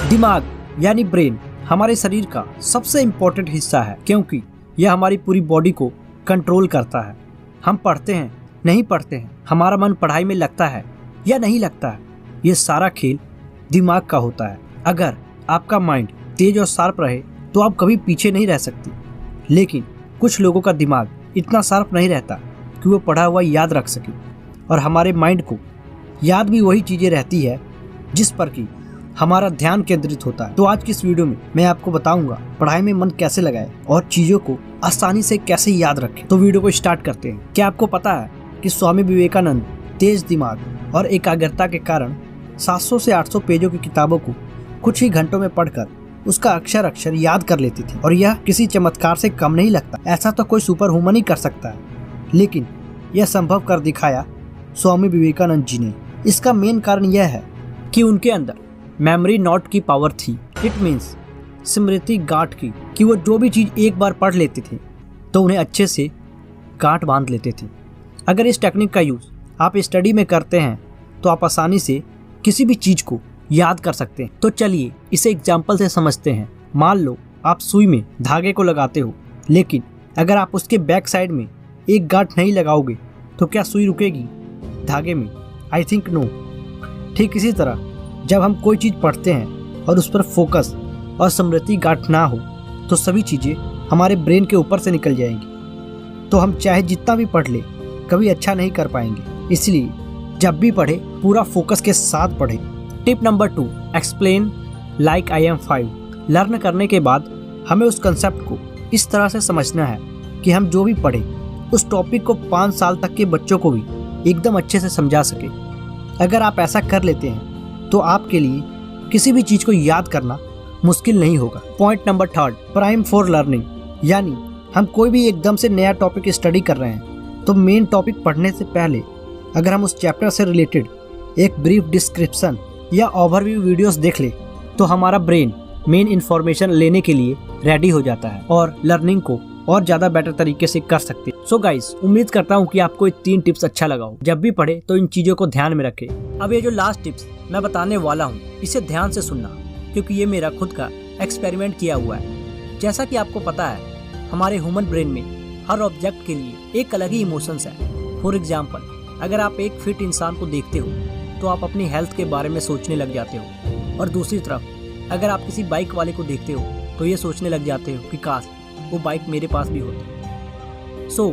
दिमाग यानी ब्रेन हमारे शरीर का सबसे इम्पोर्टेंट हिस्सा है, क्योंकि यह हमारी पूरी बॉडी को कंट्रोल करता है। हम पढ़ते हैं, नहीं पढ़ते हैं, हमारा मन पढ़ाई में लगता है या नहीं लगता है, ये सारा खेल दिमाग का होता है। अगर आपका माइंड तेज और शार्प रहे तो आप कभी पीछे नहीं रह सकते, लेकिन कुछ लोगों का दिमाग इतना शार्प नहीं रहता कि वो पढ़ा हुआ याद रख सके, और हमारे माइंड को याद भी वही चीज़ें रहती है जिस पर कि हमारा ध्यान केंद्रित होता है। तो आज की इस वीडियो में मैं आपको बताऊंगा पढ़ाई में मन कैसे लगाए और चीज़ों को आसानी से कैसे याद रखें। तो वीडियो को स्टार्ट करते हैं। क्या आपको पता है कि स्वामी विवेकानंद तेज दिमाग और एकाग्रता के कारण 700 से 800 पेजों की किताबों को कुछ ही घंटों में पढ़कर उसका अक्षर अक्षर याद कर लेती थी, और यह किसी चमत्कार से कम नहीं लगता। ऐसा तो कोई सुपर ह्यूमन ही कर सकता है, लेकिन यह संभव कर दिखाया स्वामी विवेकानंद जी ने। इसका मेन कारण यह है कि उनके अंदर मेमोरी नोट की पावर थी। इट मीन्स स्मृति गांठ की, कि वो जो भी चीज़ एक बार पढ़ लेते थे तो उन्हें अच्छे से गांठ बांध लेते थे। अगर इस टेक्निक का यूज़ आप स्टडी में करते हैं तो आप आसानी से किसी भी चीज़ को याद कर सकते हैं। तो चलिए इसे एग्जाम्पल से समझते हैं। मान लो आप सुई में धागे को लगाते हो, लेकिन अगर आप उसके बैक साइड में एक गांठ नहीं लगाओगे तो क्या सुई रुकेगी धागे में? I think no. ठीक इसी तरह जब हम कोई चीज़ पढ़ते हैं और उस पर फोकस और स्मृति गांठ ना हो तो सभी चीज़ें हमारे ब्रेन के ऊपर से निकल जाएंगी, तो हम चाहे जितना भी पढ़ ले कभी अच्छा नहीं कर पाएंगे। इसलिए जब भी पढ़े पूरा फोकस के साथ पढ़े। Tip number 2, explain like I am 5। Learn करने के बाद हमें उस कंसेप्ट को इस तरह से समझना है कि हम जो भी पढ़े उस टॉपिक को 5 साल तक के बच्चों को भी एकदम अच्छे से समझा सके। अगर आप ऐसा कर लेते हैं तो आपके लिए किसी भी चीज़ को याद करना मुश्किल नहीं होगा। Point number 3, prime for learning. यानी हम कोई भी एकदम से नया टॉपिक स्टडी कर रहे हैं तो मेन टॉपिक पढ़ने से पहले अगर हम उस चैप्टर से रिलेटेड एक ब्रीफ डिस्क्रिप्शन या ओवरव्यू वीडियोस देख ले तो हमारा ब्रेन मेन इन्फॉर्मेशन लेने के लिए रेडी हो जाता है और लर्निंग को और ज़्यादा बेटर तरीके से कर सकते हैं। सो गाइस, उम्मीद करता हूँ कि आपको ये 3 टिप्स अच्छा लगा हो। जब भी पढ़े तो इन चीज़ों को ध्यान में रखें। अब ये जो लास्ट टिप्स मैं बताने वाला हूँ इसे ध्यान से सुनना, क्योंकि ये मेरा खुद का एक्सपेरिमेंट किया हुआ है। जैसा कि आपको पता है हमारे ह्यूमन ब्रेन में हर ऑब्जेक्ट के लिए एक अलग ही इमोशंस है। फॉर एग्जाम्पल, अगर आप एक फिट इंसान को देखते हो तो आप अपनी हेल्थ के बारे में सोचने लग जाते हो, और दूसरी तरफ अगर आप किसी बाइक वाले को देखते हो तो ये सोचने लग जाते हो कि काश वो बाइक मेरे पास भी होती। सो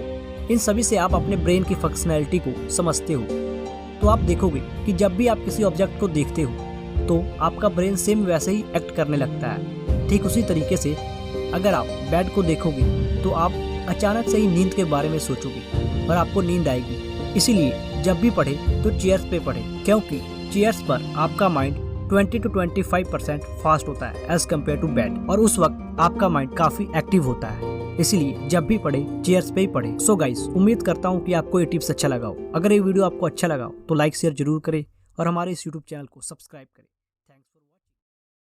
इन सभी से आप अपने ब्रेन की फंक्शनैलिटी को समझते हो। तो आप देखोगे कि जब भी आप किसी ऑब्जेक्ट को देखते हो तो आपका ब्रेन सेम वैसे ही एक्ट करने लगता है। ठीक उसी तरीके से अगर आप बेड को देखोगे तो आप अचानक से ही नींद के बारे में सोचोगे और आपको नींद आएगी। इसीलिए जब भी पढ़े तो चेयर्स पे पढ़े, क्योंकि चेयर्स पर आपका माइंड 20 to 25% फास्ट होता है एज कम्पेयर टू बेड, और उस वक्त आपका माइंड काफी एक्टिव होता है। इसलिए जब भी पढ़े चेयर्स पे ही पढ़े। सो गाइस, उम्मीद करता हूँ कि आपको ये टिप्स अच्छा लगा हो। अगर ये वीडियो आपको अच्छा लगा हो तो लाइक शेयर जरूर करें और हमारे इस यूट्यूब चैनल को सब्सक्राइब करें।